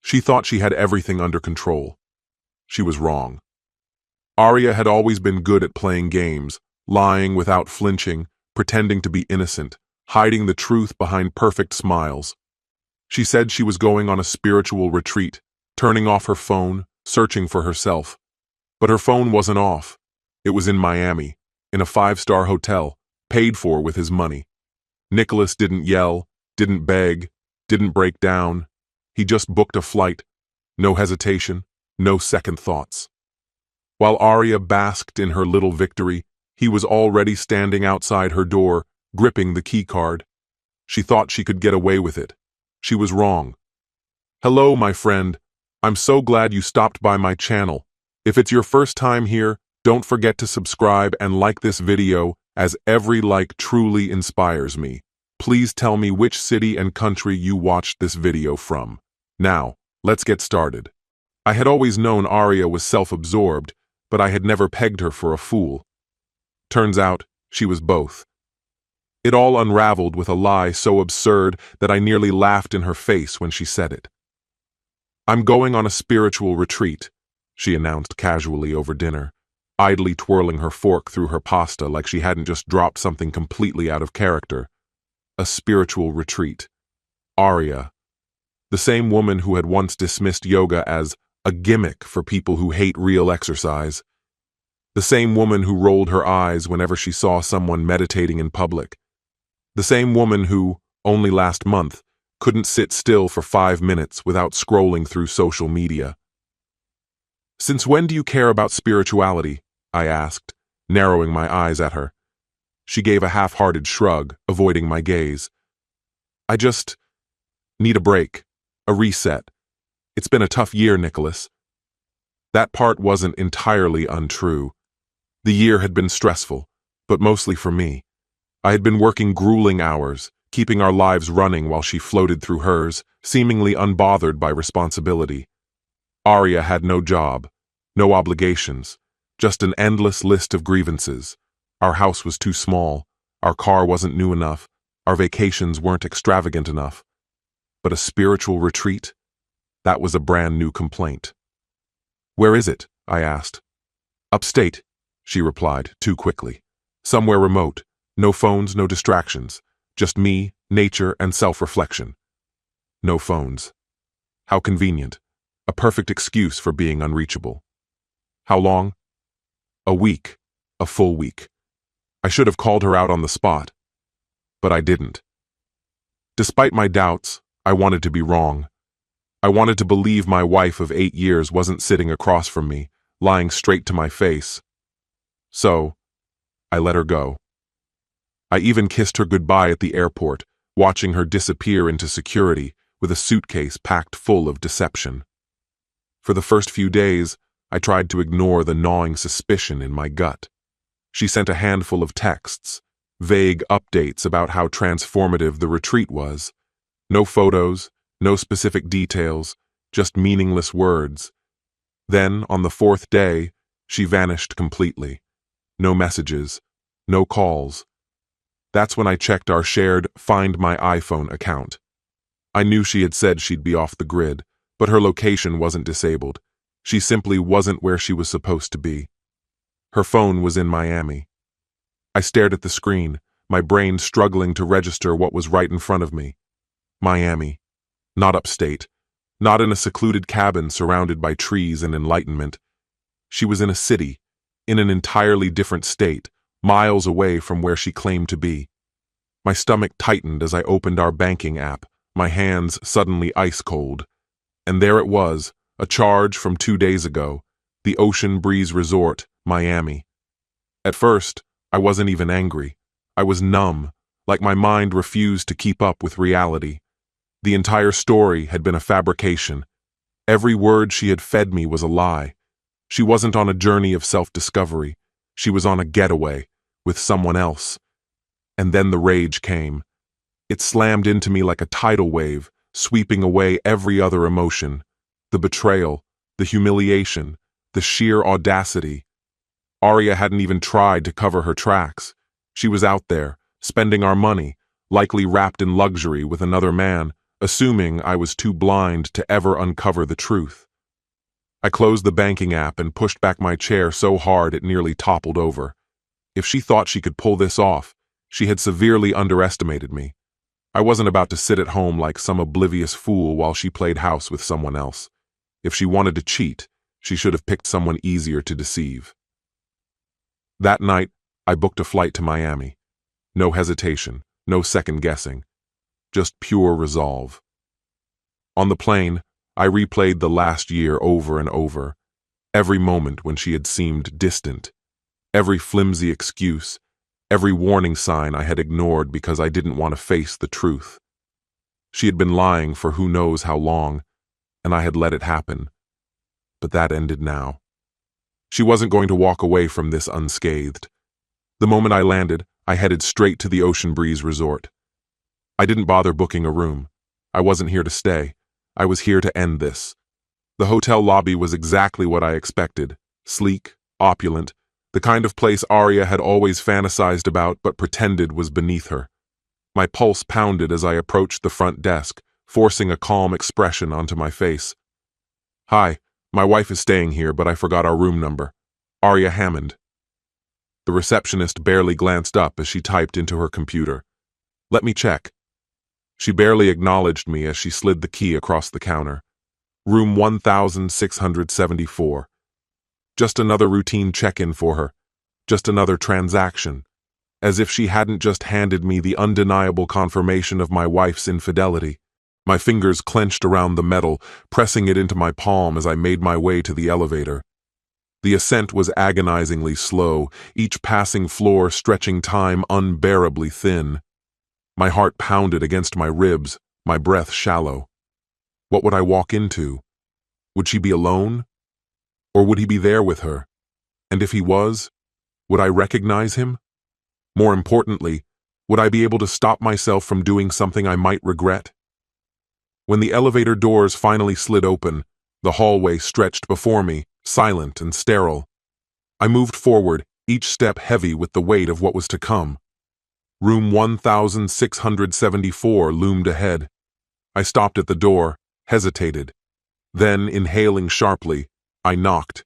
She thought she had everything under control. She was wrong. Arya had always been good at playing games, lying without flinching, pretending to be innocent, hiding the truth behind perfect smiles. She said she was going on a spiritual retreat, turning off her phone, searching for herself. But her phone wasn't off. It was in Miami, in a 5-star hotel, paid for with his money. Nicholas didn't yell, didn't beg, didn't break down. He just booked a flight. No hesitation, no second thoughts. While Arya basked in her little victory, he was already standing outside her door, gripping the keycard. She thought she could get away with it. She was wrong. "Hello, my friend. I'm so glad you stopped by my channel. If it's your first time here, don't forget to subscribe and like this video, as every like truly inspires me. Please tell me which city and country you watched this video from. Now, let's get started." I had always known Arya was self-absorbed, but I had never pegged her for a fool. Turns out, she was both. It all unraveled with a lie so absurd that I nearly laughed in her face when she said it. "I'm going on a spiritual retreat," she announced casually over dinner, idly twirling her fork through her pasta like she hadn't just dropped something completely out of character. A spiritual retreat. Arya. The same woman who had once dismissed yoga as a gimmick for people who hate real exercise. The same woman who rolled her eyes whenever she saw someone meditating in public. The same woman who, only last month, couldn't sit still for 5 minutes without scrolling through social media. "Since when do you care about spirituality?" I asked, narrowing my eyes at her. She gave a half-hearted shrug, avoiding my gaze. "I just need a break, a reset. It's been a tough year, Nicholas." That part wasn't entirely untrue. The year had been stressful, but mostly for me. I had been working grueling hours, keeping our lives running while she floated through hers, seemingly unbothered by responsibility. Arya had no job, no obligations, just an endless list of grievances. Our house was too small, our car wasn't new enough, our vacations weren't extravagant enough. But a spiritual retreat? That was a brand new complaint. "Where is it?" I asked. "Upstate," she replied, too quickly. "Somewhere remote. No phones, no distractions. Just me, nature, and self-reflection." No phones. How convenient. A perfect excuse for being unreachable. "How long?" "A week. A full week." I should have called her out on the spot. But I didn't. Despite my doubts, I wanted to be wrong. I wanted to believe my wife of 8 years wasn't sitting across from me, lying straight to my face. So, I let her go. I even kissed her goodbye at the airport, watching her disappear into security with a suitcase packed full of deception. For the first few days, I tried to ignore the gnawing suspicion in my gut. She sent a handful of texts, vague updates about how transformative the retreat was. No photos, no specific details, just meaningless words. Then, on the 4th day, she vanished completely. No messages, no calls. That's when I checked our shared Find My iPhone account. I knew she had said she'd be off the grid, but her location wasn't disabled. She simply wasn't where she was supposed to be. Her phone was in Miami. I stared at the screen, my brain struggling to register what was right in front of me. Miami. Not upstate. Not in a secluded cabin surrounded by trees and enlightenment. She was in a city, in an entirely different state, miles away from where she claimed to be. My stomach tightened as I opened our banking app, my hands suddenly ice cold. And there it was, a charge from 2 days ago, the Ocean Breeze Resort, Miami. At first, I wasn't even angry. I was numb, like my mind refused to keep up with reality. The entire story had been a fabrication. Every word she had fed me was a lie. She wasn't on a journey of self-discovery. She was on a getaway, with someone else. And then the rage came. It slammed into me like a tidal wave, sweeping away every other emotion. The betrayal, the humiliation, the sheer audacity. Arya hadn't even tried to cover her tracks. She was out there, spending our money, likely wrapped in luxury with another man, assuming I was too blind to ever uncover the truth. I closed the banking app and pushed back my chair so hard it nearly toppled over. If she thought she could pull this off, she had severely underestimated me. I wasn't about to sit at home like some oblivious fool while she played house with someone else. If she wanted to cheat, she should have picked someone easier to deceive. That night, I booked a flight to Miami. No hesitation, no second guessing, just pure resolve. On the plane, I replayed the last year over and over, every moment when she had seemed distant, every flimsy excuse, every warning sign I had ignored because I didn't want to face the truth. She had been lying for who knows how long, and I had let it happen. But that ended now. She wasn't going to walk away from this unscathed. The moment I landed, I headed straight to the Ocean Breeze Resort. I didn't bother booking a room. I wasn't here to stay. I was here to end this. The hotel lobby was exactly what I expected. Sleek, opulent, the kind of place Arya had always fantasized about but pretended was beneath her. My pulse pounded as I approached the front desk, forcing a calm expression onto my face. "Hi, my wife is staying here, but I forgot our room number. Arya Hammond." The receptionist barely glanced up as she typed into her computer. "Let me check." She barely acknowledged me as she slid the key across the counter. Room 1674. Just another routine check-in for her. Just another transaction. As if she hadn't just handed me the undeniable confirmation of my wife's infidelity. My fingers clenched around the metal, pressing it into my palm as I made my way to the elevator. The ascent was agonizingly slow, each passing floor stretching time unbearably thin. My heart pounded against my ribs, my breath shallow. What would I walk into? Would she be alone? Or would he be there with her? And if he was, would I recognize him? More importantly, would I be able to stop myself from doing something I might regret? When the elevator doors finally slid open, the hallway stretched before me, silent and sterile. I moved forward, each step heavy with the weight of what was to come. Room 1674 loomed ahead. I stopped at the door, hesitated. Then, inhaling sharply, I knocked.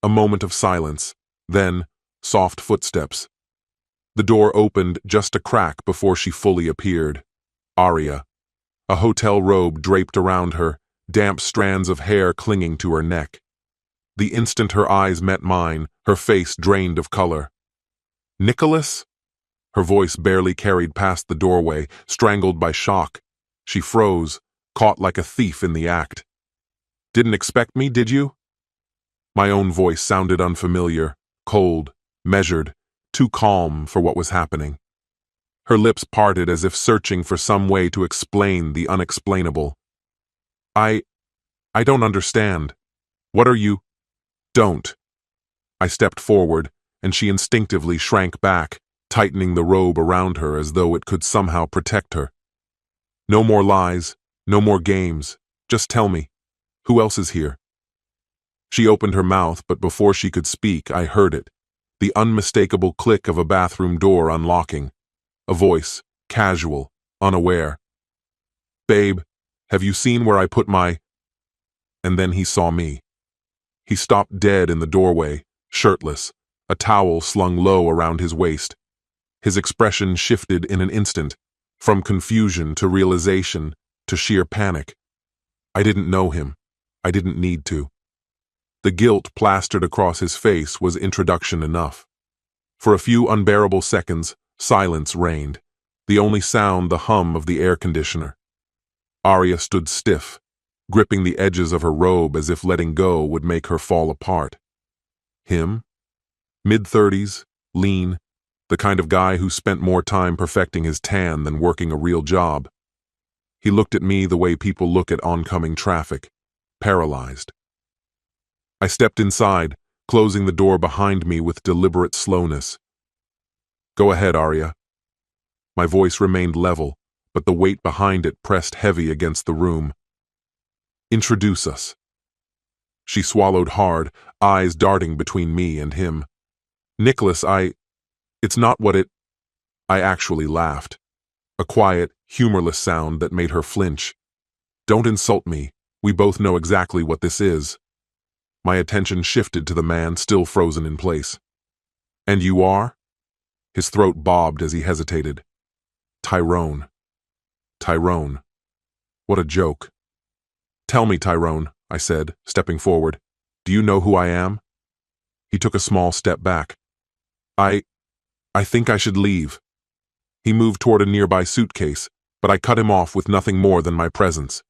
A moment of silence, then soft footsteps. The door opened just a crack before she fully appeared. Arya. A hotel robe draped around her, damp strands of hair clinging to her neck. The instant her eyes met mine, her face drained of color. "Nicholas?" Her voice barely carried past the doorway, strangled by shock. She froze, caught like a thief in the act. "Didn't expect me, did you?" My own voice sounded unfamiliar, cold, measured, too calm for what was happening. Her lips parted as if searching for some way to explain the unexplainable. I don't understand. What are you?" "Don't." I stepped forward, and she instinctively shrank back, tightening the robe around her as though it could somehow protect her. "No more lies, no more games. Just tell me, who else is here?" She opened her mouth, but before she could speak, I heard it. The unmistakable click of a bathroom door unlocking. A voice, casual, unaware. "Babe, have you seen where I put my—" And then he saw me. He stopped dead in the doorway, shirtless, a towel slung low around his waist. His expression shifted in an instant, from confusion to realization to sheer panic. I didn't know him. I didn't need to. The guilt plastered across his face was introduction enough. For a few unbearable seconds, silence reigned, the only sound the hum of the air conditioner. Arya stood stiff, gripping the edges of her robe as if letting go would make her fall apart. Him? Mid-30s, lean, the kind of guy who spent more time perfecting his tan than working a real job. He looked at me the way people look at oncoming traffic, paralyzed. I stepped inside, closing the door behind me with deliberate slowness. "Go ahead, Arya." My voice remained level, but the weight behind it pressed heavy against the room. "Introduce us." She swallowed hard, eyes darting between me and him. "Nicholas, it's not what it—" I actually laughed. a quiet, humorless sound that made her flinch. Don't insult me. We both know exactly what this is. My attention shifted to the man still frozen in place. And you are? His throat bobbed as he hesitated. Tyrone. Tyrone. What a joke. Tell me, Tyrone, I said, stepping forward. Do you know who I am? He took a small step back. I think I should leave. He moved toward a nearby suitcase, but I cut him off with nothing more than my presence.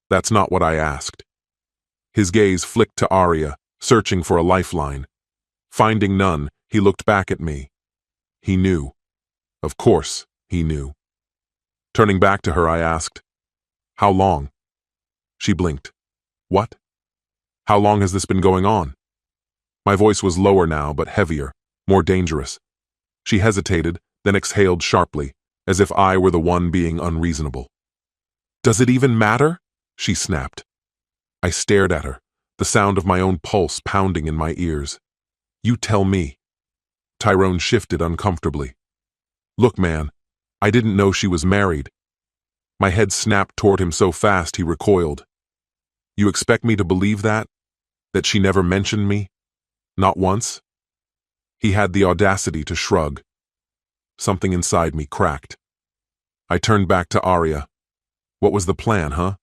That's not what I asked. His gaze flicked to Arya, searching for a lifeline. Finding none, he looked back at me. He knew. Of course, he knew. Turning back to her, I asked, "How long?" She blinked. What? How long has this been going on? My voice was lower now, but heavier, more dangerous. She hesitated, then exhaled sharply, as if I were the one being unreasonable. Does it even matter? She snapped. I stared at her, the sound of my own pulse pounding in my ears. You tell me. Tyrone shifted uncomfortably. Look, man, I didn't know she was married. My head snapped toward him so fast he recoiled. You expect me to believe that? That she never mentioned me? Not once? He had the audacity to shrug. Something inside me cracked. I turned back to Arya. What was the plan, huh?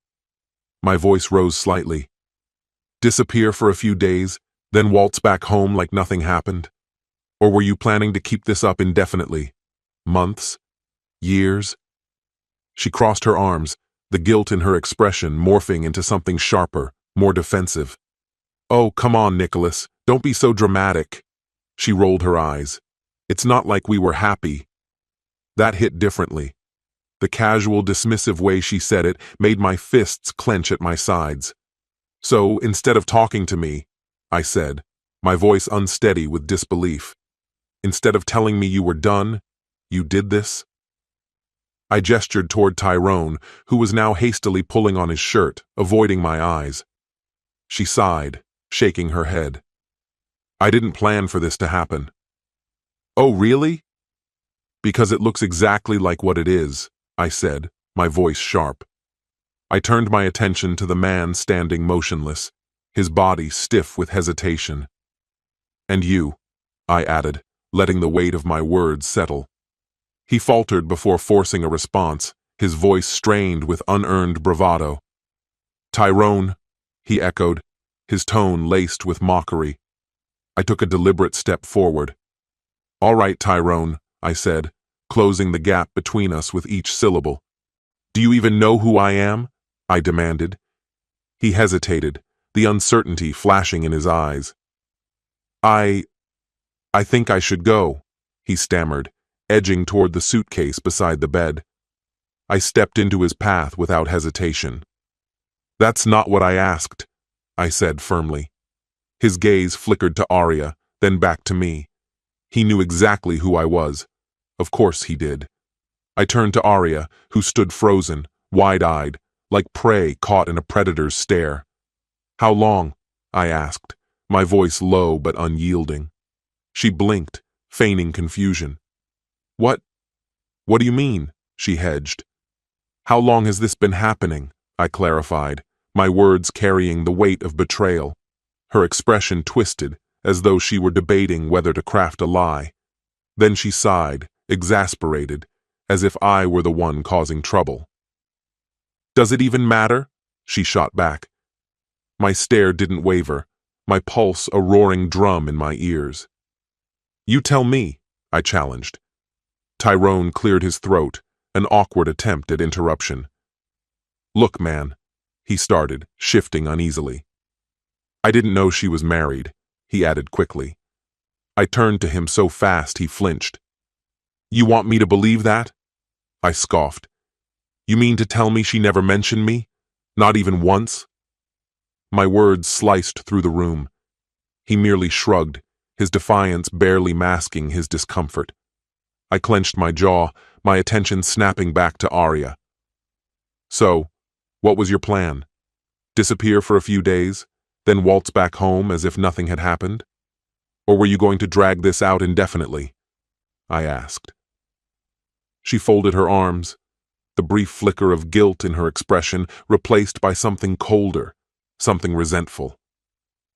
My voice rose slightly. Disappear for a few days, then waltz back home like nothing happened? Or were you planning to keep this up indefinitely? Months? Years? She crossed her arms, the guilt in her expression morphing into something sharper, more defensive. Oh, come on, Nicholas, don't be so dramatic. She rolled her eyes. It's not like we were happy. That hit differently. The casual, dismissive way she said it made my fists clench at my sides. So, instead of talking to me, I said, my voice unsteady with disbelief, instead of telling me you were done, you did this? I gestured toward Tyrone, who was now hastily pulling on his shirt, avoiding my eyes. She sighed, shaking her head. I didn't plan for this to happen. Oh, really? Because it looks exactly like what it is, I said, my voice sharp. I turned my attention to the man standing motionless, his body stiff with hesitation. And you, I added, letting the weight of my words settle. He faltered before forcing a response, his voice strained with unearned bravado. Tyrone, he echoed, his tone laced with mockery. I took a deliberate step forward. All right, Tyrone, I said, closing the gap between us with each syllable. Do you even know who I am? I demanded. He hesitated, the uncertainty flashing in his eyes. I think I should go, he stammered, edging toward the suitcase beside the bed. I stepped into his path without hesitation. That's not what I asked, I said firmly. His gaze flickered to Arya, then back to me. He knew exactly who I was. Of course he did. I turned to Arya, who stood frozen, wide-eyed, like prey caught in a predator's stare. How long? I asked, my voice low but unyielding. She blinked, feigning confusion. What do you mean? She hedged. How long has this been happening? I clarified, my words carrying the weight of betrayal. Her expression twisted, as though she were debating whether to craft a lie. Then she sighed, exasperated, as if I were the one causing trouble. Does it even matter? She shot back. My stare didn't waver, my pulse a roaring drum in my ears. You tell me, I challenged. Tyrone cleared his throat, an awkward attempt at interruption. Look, man, he started, shifting uneasily. I didn't know she was married, he added quickly. I turned to him so fast he flinched. You want me to believe that? I scoffed. You mean to tell me she never mentioned me? Not even once? My words sliced through the room. He merely shrugged, his defiance barely masking his discomfort. I clenched my jaw, my attention snapping back to Arya. So, what was your plan? Disappear for a few days, then waltz back home as if nothing had happened? Or were you going to drag this out indefinitely? I asked. She folded her arms, the brief flicker of guilt in her expression replaced by something colder, something resentful.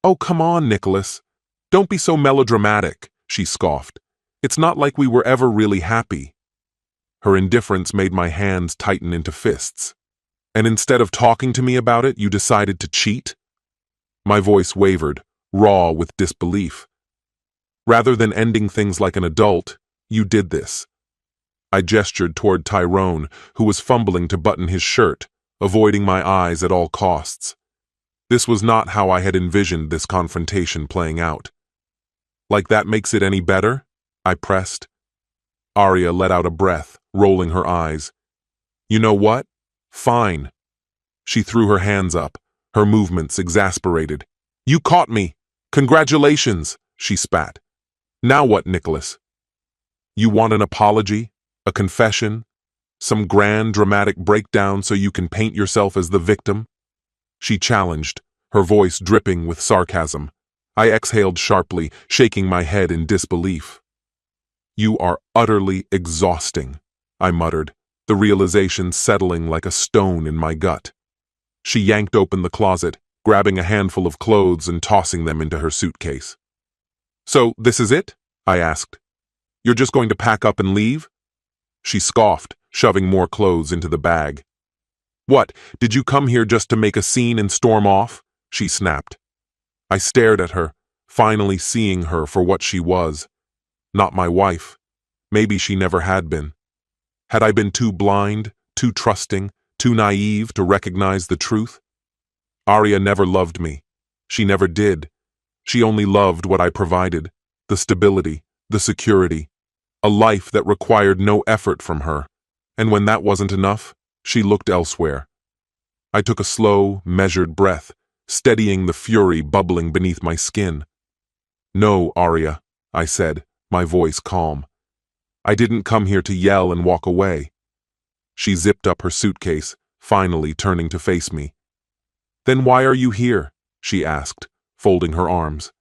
"Oh, come on, Nicholas. Don't be so melodramatic," she scoffed. "It's not like we were ever really happy." Her indifference made my hands tighten into fists. "And instead of talking to me about it, you decided to cheat?" My voice wavered, raw with disbelief. "Rather than ending things like an adult, you did this." I gestured toward Tyrone, who was fumbling to button his shirt, avoiding my eyes at all costs. This was not how I had envisioned this confrontation playing out. "Like that makes it any better?" I pressed. Arya let out a breath, rolling her eyes. "You know what? Fine." She threw her hands up, her movements exasperated. "You caught me! Congratulations!" she spat. "Now what, Nicholas? You want an apology? A confession? Some grand dramatic breakdown so you can paint yourself as the victim?" She challenged, her voice dripping with sarcasm. I exhaled sharply, shaking my head in disbelief. "You are utterly exhausting," I muttered, the realization settling like a stone in my gut. She yanked open the closet, grabbing a handful of clothes and tossing them into her suitcase. "So, this is it?" I asked. "You're just going to pack up and leave?" She scoffed, shoving more clothes into the bag. "What, did you come here just to make a scene and storm off?" she snapped. I stared at her, finally seeing her for what she was. Not my wife. Maybe she never had been. Had I been too blind, too trusting, too naive to recognize the truth? Arya never loved me. She never did. She only loved what I provided, the stability, the security, a life that required no effort from her. And when that wasn't enough, she looked elsewhere. I took a slow, measured breath, steadying the fury bubbling beneath my skin. "No, Arya," I said, my voice calm. "I didn't come here to yell and walk away." She zipped up her suitcase, finally turning to face me. "Then why are you here?" she asked, folding her arms.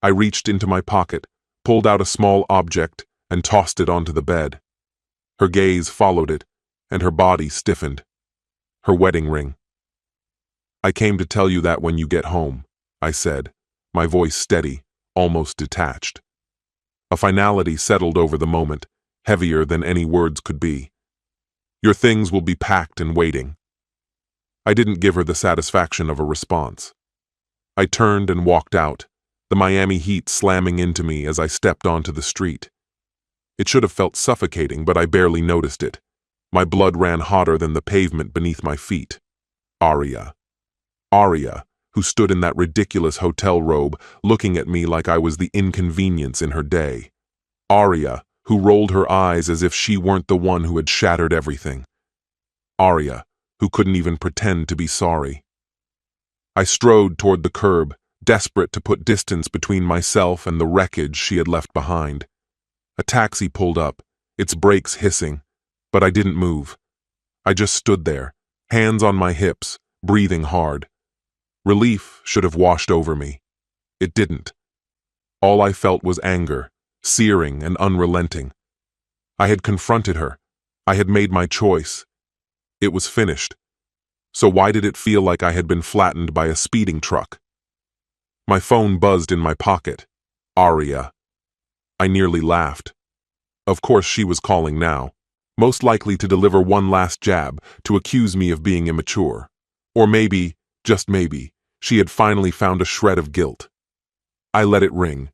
I reached into my pocket, pulled out a small object, and tossed it onto the bed. Her gaze followed it, and her body stiffened. Her wedding ring. "I came to tell you that when you get home," I said, my voice steady, almost detached. A finality settled over the moment, heavier than any words could be. "Your things will be packed and waiting." I didn't give her the satisfaction of a response. I turned and walked out, the Miami heat slamming into me as I stepped onto the street. It should have felt suffocating, but I barely noticed it. My blood ran hotter than the pavement beneath my feet. Arya. Arya, who stood in that ridiculous hotel robe, looking at me like I was the inconvenience in her day. Arya, who rolled her eyes as if she weren't the one who had shattered everything. Arya, who couldn't even pretend to be sorry. I strode toward the curb, desperate to put distance between myself and the wreckage she had left behind. A taxi pulled up, its brakes hissing, but I didn't move. I just stood there, hands on my hips, breathing hard. Relief should have washed over me. It didn't. All I felt was anger, searing and unrelenting. I had confronted her. I had made my choice. It was finished. So why did it feel like I had been flattened by a speeding truck? My phone buzzed in my pocket. Arya. I nearly laughed. Of course she was calling now, most likely to deliver one last jab, to accuse me of being immature. Or maybe, just maybe, she had finally found a shred of guilt. I let it ring.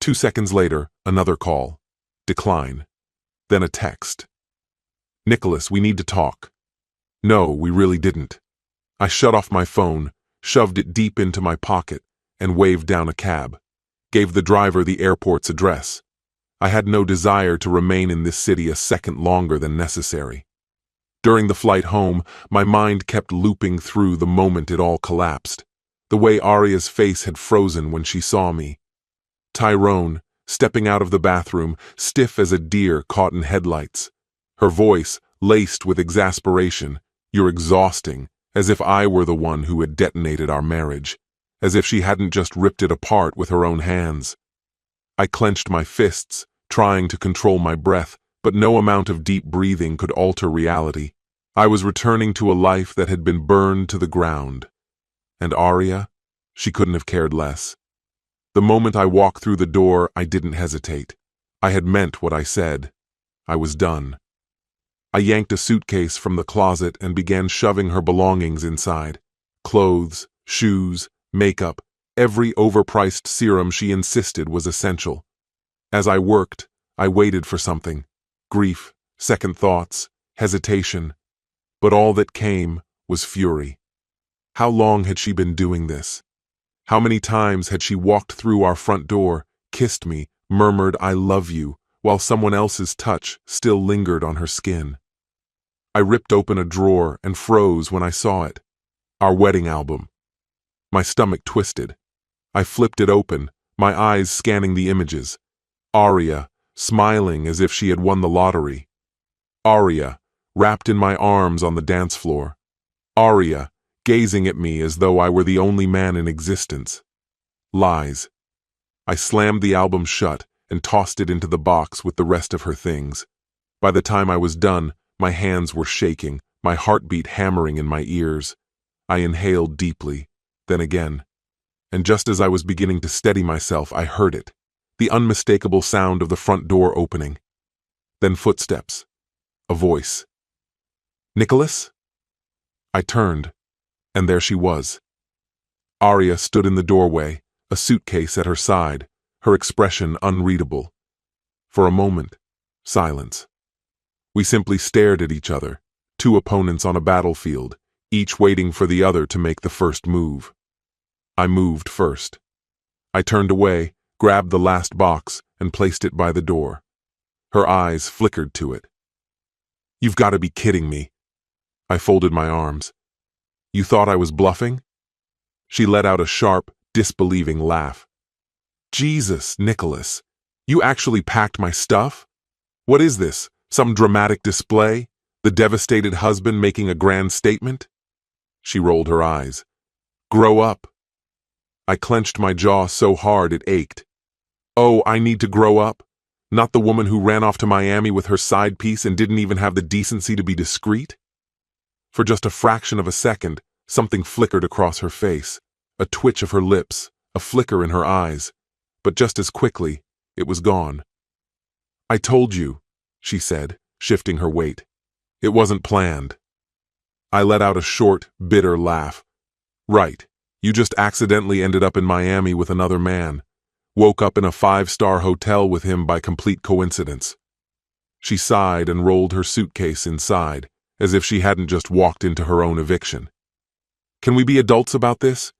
2 seconds later, another call. Decline. Then a text. "Nicholas, we need to talk." No, we really didn't. I shut off my phone, shoved it deep into my pocket, and waved down a cab. Gave the driver the airport's address. I had no desire to remain in this city a second longer than necessary. During the flight home, my mind kept looping through the moment it all collapsed. The way Arya's face had frozen when she saw me. Tyrone, stepping out of the bathroom, stiff as a deer caught in headlights. Her voice, laced with exasperation. "You're exhausting," as if I were the one who had detonated our marriage. As if she hadn't just ripped it apart with her own hands. I clenched my fists, trying to control my breath, but no amount of deep breathing could alter reality. I was returning to a life that had been burned to the ground. And Arya? She couldn't have cared less. The moment I walked through the door, I didn't hesitate. I had meant what I said. I was done. I yanked a suitcase from the closet and began shoving her belongings inside. Clothes, shoes, makeup, every overpriced serum she insisted was essential. As I worked, I waited for something. Grief, second thoughts, hesitation. But all that came was fury. How long had she been doing this? How many times had she walked through our front door, kissed me, murmured "I love you," while someone else's touch still lingered on her skin? I ripped open a drawer and froze when I saw it. Our wedding album. My stomach twisted. I flipped it open, my eyes scanning the images. Arya, smiling as if she had won the lottery. Arya, wrapped in my arms on the dance floor. Arya, gazing at me as though I were the only man in existence. Lies. I slammed the album shut and tossed it into the box with the rest of her things. By the time I was done, my hands were shaking, my heartbeat hammering in my ears. I inhaled deeply, then again. And just as I was beginning to steady myself, I heard it, the unmistakable sound of the front door opening. Then footsteps. A voice. "Nicholas?" I turned, and there she was. Arya stood in the doorway, a suitcase at her side, her expression unreadable. For a moment, silence. We simply stared at each other, two opponents on a battlefield, each waiting for the other to make the first move. I moved first. I turned away, grabbed the last box, and placed it by the door. Her eyes flickered to it. "You've got to be kidding me." I folded my arms. "You thought I was bluffing?" She let out a sharp, disbelieving laugh. "Jesus, Nicholas, you actually packed my stuff? What is this, some dramatic display? The devastated husband making a grand statement?" She rolled her eyes. "Grow up." I clenched my jaw so hard it ached. Oh, I need to grow up? Not the woman who ran off to Miami with her side piece and didn't even have the decency to be discreet? For just a fraction of a second, something flickered across her face, a twitch of her lips, a flicker in her eyes, but just as quickly, it was gone. "I told you," she said, shifting her weight. "It wasn't planned." I let out a short, bitter laugh. "Right, you just accidentally ended up in Miami with another man. Woke up in a 5-star hotel with him by complete coincidence." She sighed and rolled her suitcase inside, as if she hadn't just walked into her own eviction. "Can we be adults about this?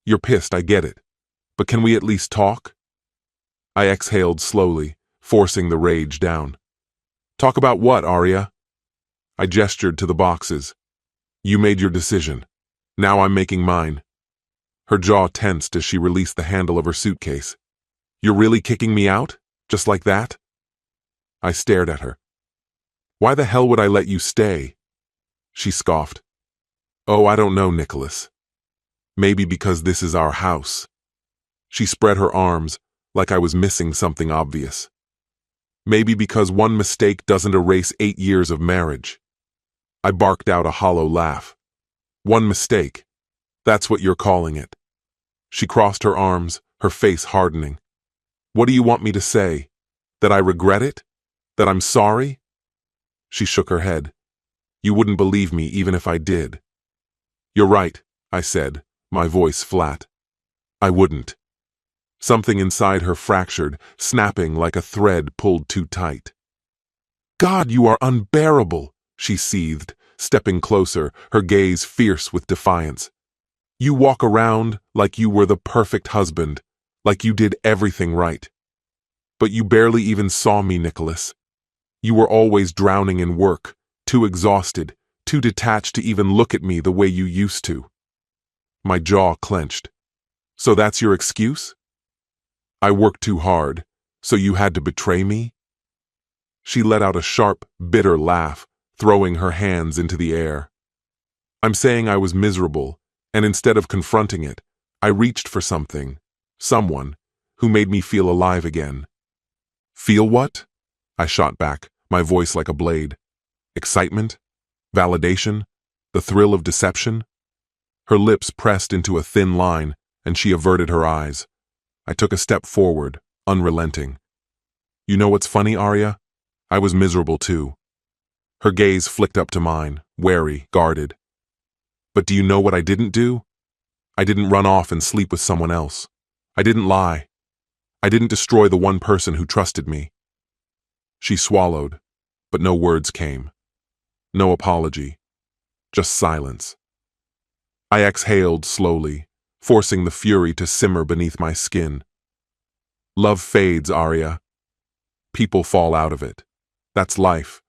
You're pissed, I get it. But can we at least talk?" I exhaled slowly, forcing the rage down. "Talk about what, Arya?" I gestured to the boxes. "You made your decision. Now I'm making mine." Her jaw tensed as she released the handle of her suitcase. "You're really kicking me out? Just like that?" I stared at her. "Why the hell would I let you stay?" She scoffed. "Oh, I don't know, Nicholas. Maybe because this is our house." She spread her arms, like I was missing something obvious. "Maybe because one mistake doesn't erase 8 years of marriage." I barked out a hollow laugh. "One mistake. That's what you're calling it." She crossed her arms, her face hardening. "What do you want me to say? That I regret it? That I'm sorry?" She shook her head. "You wouldn't believe me even if I did." "You're right," I said, my voice flat. "I wouldn't." Something inside her fractured, snapping like a thread pulled too tight. "God, you are unbearable," she seethed, stepping closer, her gaze fierce with defiance. "You walk around like you were the perfect husband, like you did everything right. But you barely even saw me, Nicholas. You were always drowning in work, too exhausted, too detached to even look at me the way you used to." My jaw clenched. "So that's your excuse? I worked too hard, so you had to betray me?" She let out a sharp, bitter laugh, throwing her hands into the air. "I'm saying I was miserable, and instead of confronting it, I reached for something, someone, who made me feel alive again." "Feel what?" I shot back, my voice like a blade. Excitement? Validation? The thrill of deception? Her lips pressed into a thin line, and she averted her eyes. I took a step forward, unrelenting. You know what's funny, Arya? I was miserable too. Her gaze flicked up to mine, wary, guarded. But do you know what I didn't do? I didn't run off and sleep with someone else. I didn't lie. I didn't destroy the one person who trusted me. She swallowed, but no words came. No apology. Just silence. I exhaled slowly, forcing the fury to simmer beneath my skin. Love fades, Arya. People fall out of it. That's life.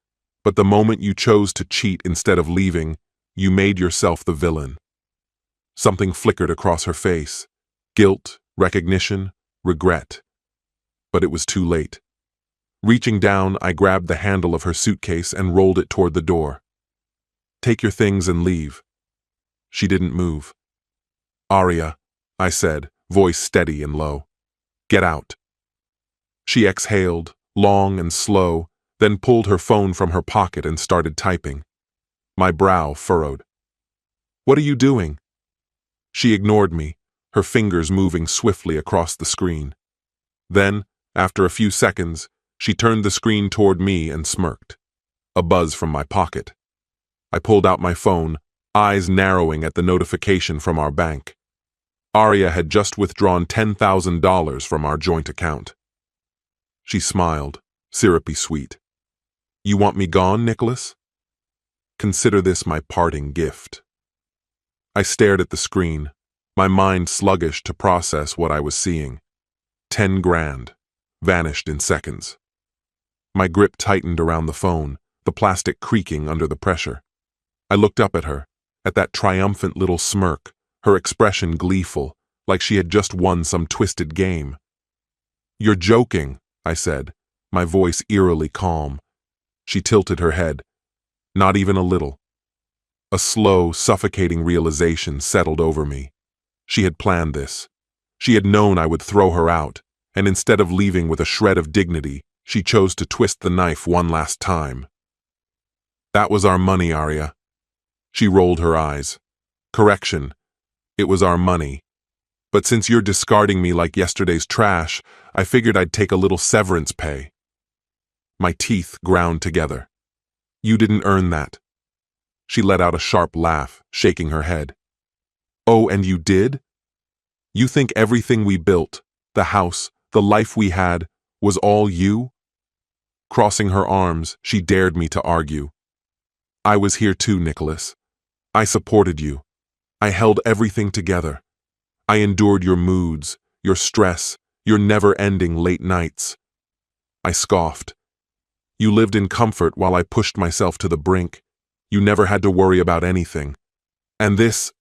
But the moment you chose to cheat instead of leaving, you made yourself the villain. Something flickered across her face. Guilt, recognition, regret. But it was too late. Reaching down, I grabbed the handle of her suitcase and rolled it toward the door. Take your things and leave. She didn't move. Arya, I said, voice steady and low. Get out. She exhaled, long and slow, then pulled her phone from her pocket and started typing. My brow furrowed. What are you doing? She ignored me, her fingers moving swiftly across the screen. Then, after a few seconds, she turned the screen toward me and smirked. A buzz from my pocket. I pulled out my phone, eyes narrowing at the notification from our bank. Arya had just withdrawn $10,000 from our joint account. She smiled, syrupy sweet. You want me gone, Nicholas? Consider this my parting gift. I stared at the screen, my mind sluggish to process what I was seeing. 10 grand, vanished in seconds. My grip tightened around the phone, the plastic creaking under the pressure. I looked up at her, at that triumphant little smirk, her expression gleeful, like she had just won some twisted game. You're joking, I said, my voice eerily calm. She tilted her head. Not even a little. A slow, suffocating realization settled over me. She had planned this. She had known I would throw her out, and instead of leaving with a shred of dignity, she chose to twist the knife one last time. That was our money, Arya. She rolled her eyes. Correction. It was our money. But since you're discarding me like yesterday's trash, I figured I'd take a little severance pay. My teeth ground together. You didn't earn that. She let out a sharp laugh, shaking her head. Oh, and you did? You think everything we built, the house, the life we had, was all you? Crossing her arms, she dared me to argue. I was here too, Nicholas. I supported you. I held everything together. I endured your moods, your stress, your never-ending late nights. I scoffed. You lived in comfort while I pushed myself to the brink. You never had to worry about anything. And this...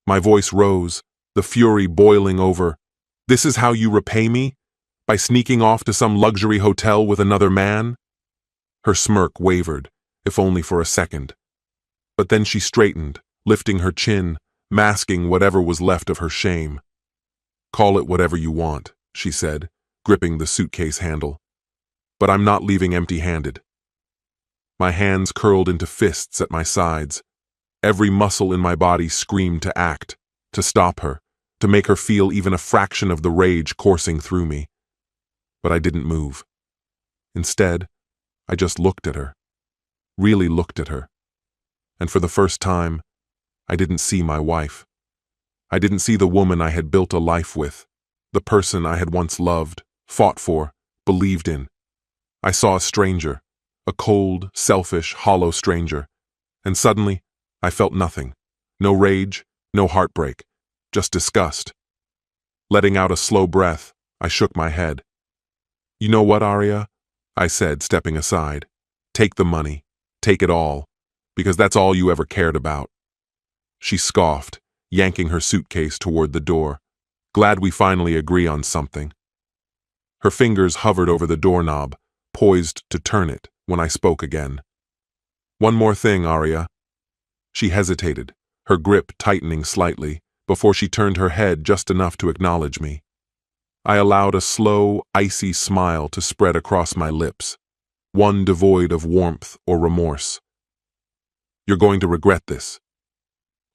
My voice rose, the fury boiling over. This is how you repay me? By sneaking off to some luxury hotel with another man? Her smirk wavered, if only for a second. But then she straightened, lifting her chin, masking whatever was left of her shame. Call it whatever you want, she said, gripping the suitcase handle. But I'm not leaving empty-handed. My hands curled into fists at my sides. Every muscle in my body screamed to act, to stop her, to make her feel even a fraction of the rage coursing through me. But I didn't move. Instead, I just looked at her. Really looked at her. And for the first time, I didn't see my wife. I didn't see the woman I had built a life with, the person I had once loved, fought for, believed in. I saw a stranger, a cold, selfish, hollow stranger, and suddenly I felt nothing. No rage, no heartbreak, just disgust. Letting out a slow breath, I shook my head. You know what, Arya? I said, stepping aside. Take the money. Take it all. Because that's all you ever cared about. She scoffed, yanking her suitcase toward the door. Glad we finally agree on something. Her fingers hovered over the doorknob, poised to turn it when I spoke again. One more thing, Arya. She hesitated, her grip tightening slightly, before she turned her head just enough to acknowledge me. I allowed a slow, icy smile to spread across my lips. one devoid of warmth or remorse. "You're going to regret this."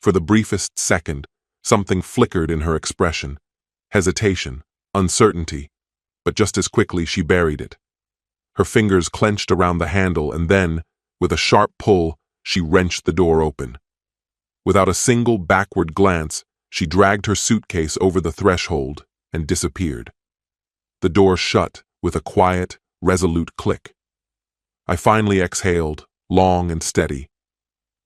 For the briefest second, something flickered in her expression. Hesitation, uncertainty, but just as quickly she buried it. Her fingers clenched around the handle and then, with a sharp pull, she wrenched the door open. Without a single backward glance, she dragged her suitcase over the threshold and disappeared. The door shut with a quiet, resolute click. I finally exhaled, long and steady.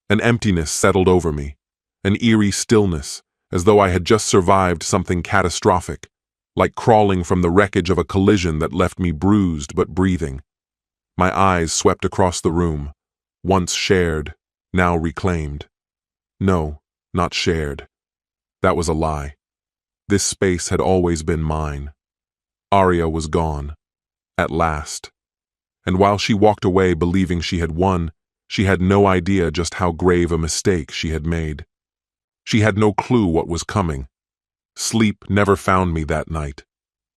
An emptiness settled over me, an eerie stillness, as though I had just survived something catastrophic, like crawling from the wreckage of a collision that left me bruised but breathing. My eyes swept across the room, once shared, now reclaimed. No, not shared. That was a lie. This space had always been mine. Arya was gone. At last. And while she walked away believing she had won, she had no idea just how grave a mistake she had made. She had no clue what was coming. Sleep never found me that night.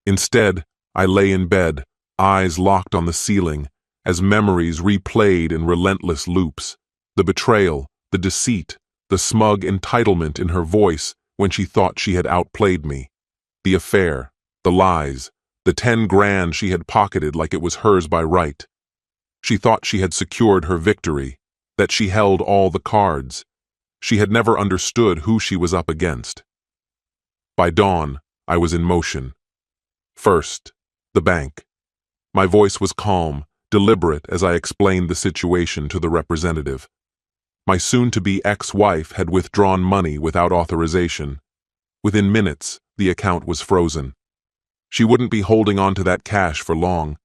Instead, I lay in bed, eyes locked on the ceiling, as memories replayed in relentless loops. The betrayal, the deceit, the smug entitlement in her voice when she thought she had outplayed me. The affair, the lies, the 10 grand she had pocketed like it was hers by right. She thought she had secured her victory, that she held all the cards. She had never understood who she was up against. By dawn, I was in motion. First, the bank. My voice was calm, deliberate as I explained the situation to the representative. My soon-to-be ex-wife had withdrawn money without authorization. Within minutes, the account was frozen. She wouldn't be holding on to that cash for long.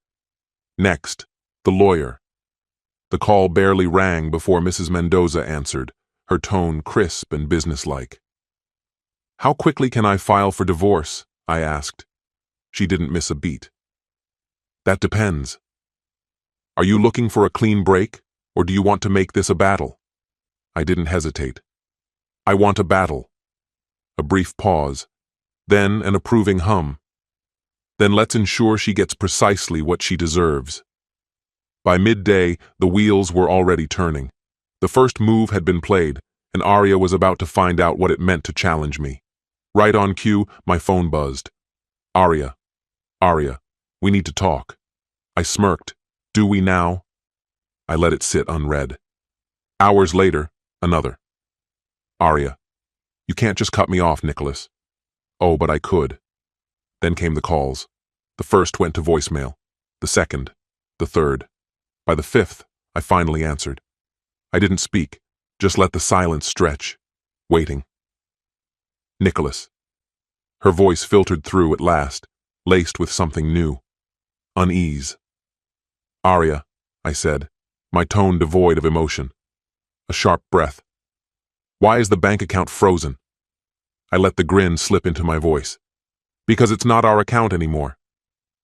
Next, the lawyer. The call barely rang before Mrs. Mendoza answered, her tone crisp and businesslike. "How quickly can I file for divorce?" I asked. She didn't miss a beat. "That depends. Are you looking for a clean break, or do you want to make this a battle?" I didn't hesitate. "I want a battle." A brief pause, then an approving hum. "Then let's ensure she gets precisely what she deserves." By midday, the wheels were already turning. The first move had been played, and Arya was about to find out what it meant to challenge me. Right on cue, my phone buzzed. Arya, we need to talk." I smirked. "Do we now?" I let it sit unread. Hours later, another. "Arya, you can't just cut me off, Nicholas." "Oh, but I could." Then came the calls. The first went to voicemail. The second. The third. By the fifth, I finally answered. I didn't speak, just let the silence stretch, waiting. "Nicholas." Her voice filtered through at last, laced with something new. Unease. "Arya," I said, my tone devoid of emotion. A sharp breath. "Why is the bank account frozen?" I let the grin slip into my voice. "Because it's not our account anymore.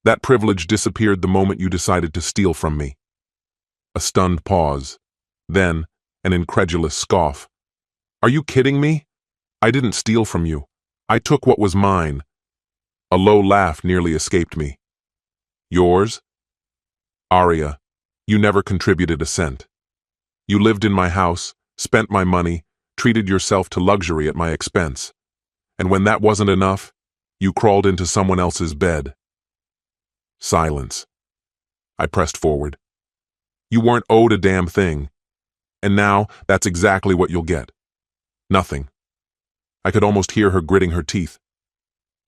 That privilege disappeared the moment you decided to steal from me." A stunned pause. Then, an incredulous scoff. "Are you kidding me? I didn't steal from you. I took what was mine." A low laugh nearly escaped me. "Yours?" "Arya, you never contributed a cent. You lived in my house, spent my money, treated yourself to luxury at my expense. And when that wasn't enough, you crawled into someone else's bed." Silence. I pressed forward. "You weren't owed a damn thing. And now, that's exactly what you'll get. Nothing." I could almost hear her gritting her teeth.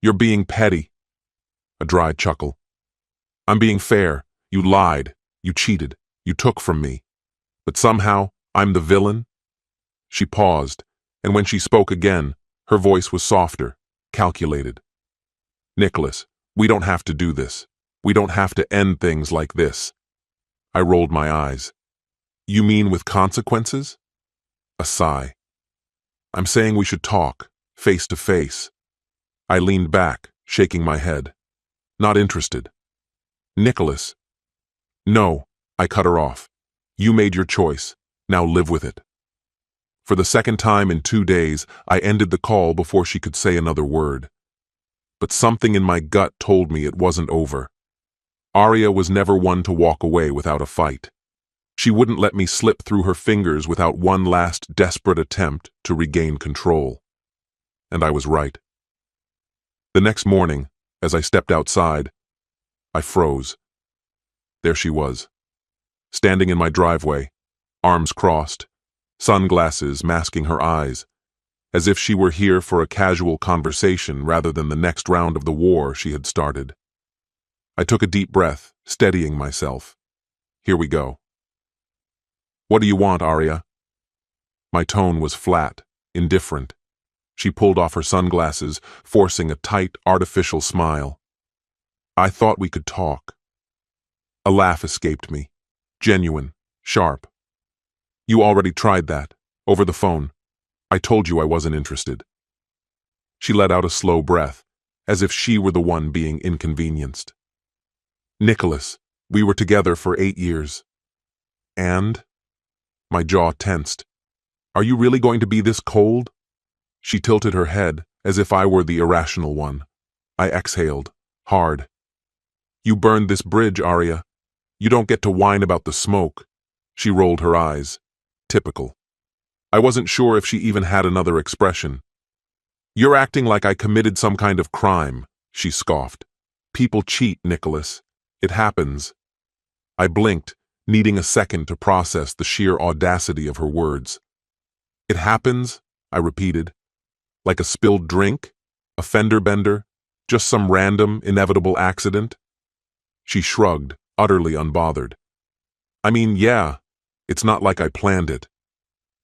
"You're being petty." A dry chuckle. "I'm being fair. You lied. You cheated. You took from me. But somehow, I'm the villain?" She paused, and when she spoke again, her voice was softer, calculated. "Nicholas, we don't have to do this. We don't have to end things like this." I rolled my eyes. "You mean with consequences?" A sigh. "I'm saying we should talk, face to face." I leaned back, shaking my head. "Not interested." "Nicholas." "No," I cut her off. "You made your choice. Now live with it." For the second time in 2 days, I ended the call before she could say another word. But something in my gut told me it wasn't over. Arya was never one to walk away without a fight. She wouldn't let me slip through her fingers without one last desperate attempt to regain control. And I was right. The next morning, as I stepped outside, I froze. There she was, standing in my driveway, arms crossed, sunglasses masking her eyes, as if she were here for a casual conversation rather than the next round of the war she had started. I took a deep breath, steadying myself. Here we go. What do you want, Arya? My tone was flat, indifferent. She pulled off her sunglasses, forcing a tight, artificial smile. I thought we could talk. A laugh escaped me, genuine, sharp. You already tried that, over the phone. I told you I wasn't interested. She let out a slow breath, as if she were the one being inconvenienced. Nicholas, we were together for 8 years. And? My jaw tensed. Are you really going to be this cold? She tilted her head, as if I were the irrational one. I exhaled, hard. You burned this bridge, Arya. You don't get to whine about the smoke. She rolled her eyes. Typical. I wasn't sure if she even had another expression. You're acting like I committed some kind of crime, she scoffed. People cheat, Nicholas. It happens. I blinked, needing a second to process the sheer audacity of her words. It happens, I repeated. Like a spilled drink? A fender bender? Just some random, inevitable accident? She shrugged, utterly unbothered. I mean, yeah, it's not like I planned it.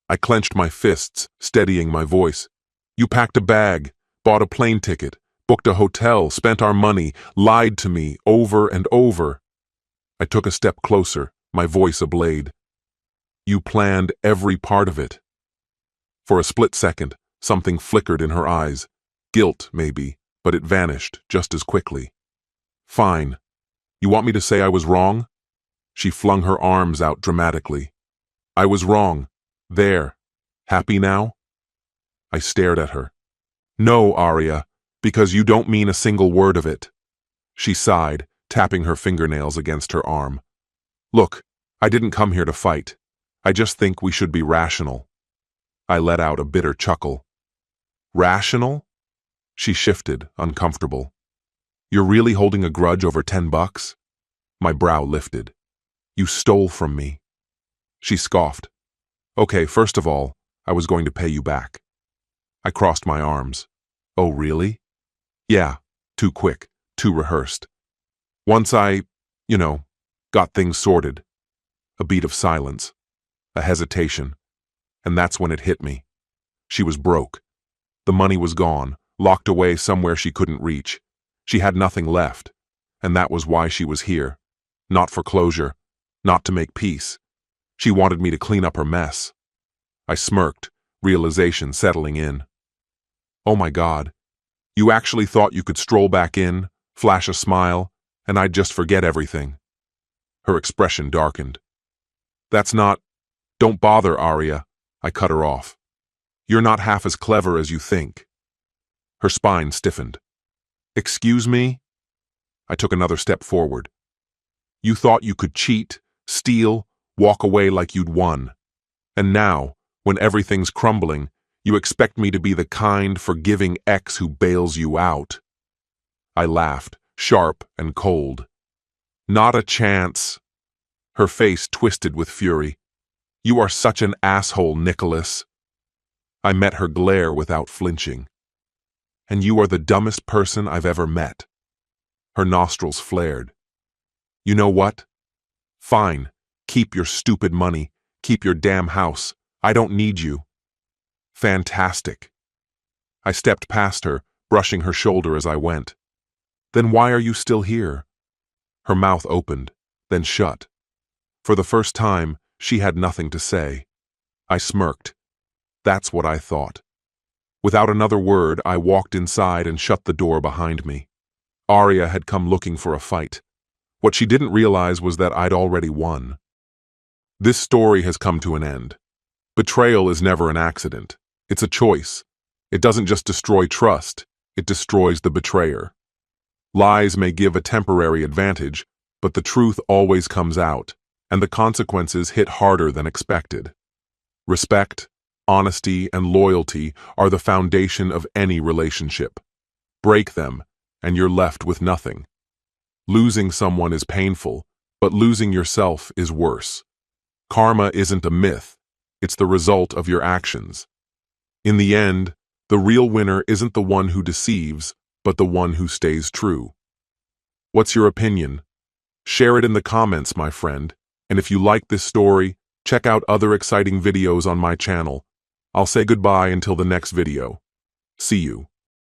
I clenched my fists, steadying my voice. You packed a bag, bought a plane ticket, booked a hotel, spent our money, lied to me over and over. I took a step closer, my voice ablaze. You planned every part of it. For a split second, something flickered in her eyes. Guilt, maybe, but it vanished just as quickly. Fine. You want me to say I was wrong? She flung her arms out dramatically. I was wrong. There. Happy now? I stared at her. No, Arya, because you don't mean a single word of it. She sighed, tapping her fingernails against her arm. Look, I didn't come here to fight. I just think we should be rational. I let out a bitter chuckle. Rational? She shifted, uncomfortable. You're really holding a grudge over $10? My brow lifted. You stole from me. She scoffed. Okay, first of all, I was going to pay you back. I crossed my arms. Oh, really? Yeah, too quick, too rehearsed. Once I, got things sorted. A beat of silence, a hesitation, and that's when it hit me. She was broke. The money was gone, locked away somewhere she couldn't reach. She had nothing left, and that was why she was here. Not for closure, not to make peace. She wanted me to clean up her mess. I smirked, realization settling in. Oh my God, you actually thought you could stroll back in, flash a smile, and I'd just forget everything. Her expression darkened. Don't bother, Arya. I cut her off. You're not half as clever as you think. Her spine stiffened. Excuse me? I took another step forward. You thought you could cheat, steal, walk away like you'd won. And now, when everything's crumbling, you expect me to be the kind, forgiving ex who bails you out. I laughed, sharp and cold. Not a chance. Her face twisted with fury. You are such an asshole, Nicholas. I met her glare without flinching. And you are the dumbest person I've ever met. Her nostrils flared. You know what? Fine. Keep your stupid money. Keep your damn house. I don't need you. Fantastic. I stepped past her, brushing her shoulder as I went. Then why are you still here? Her mouth opened, then shut. For the first time, she had nothing to say. I smirked. That's what I thought. Without another word, I walked inside and shut the door behind me. Arya had come looking for a fight. What she didn't realize was that I'd already won. This story has come to an end. Betrayal is never an accident. It's a choice. It doesn't just destroy trust, it destroys the betrayer. Lies may give a temporary advantage, but the truth always comes out, and the consequences hit harder than expected. Respect, honesty, and loyalty are the foundation of any relationship. Break them, and you're left with nothing. Losing someone is painful, but losing yourself is worse. Karma isn't a myth, it's the result of your actions. In the end, the real winner isn't the one who deceives, but the one who stays true. What's your opinion? Share it in the comments, my friend, and if you like this story, check out other exciting videos on my channel. I'll say goodbye until the next video. See you.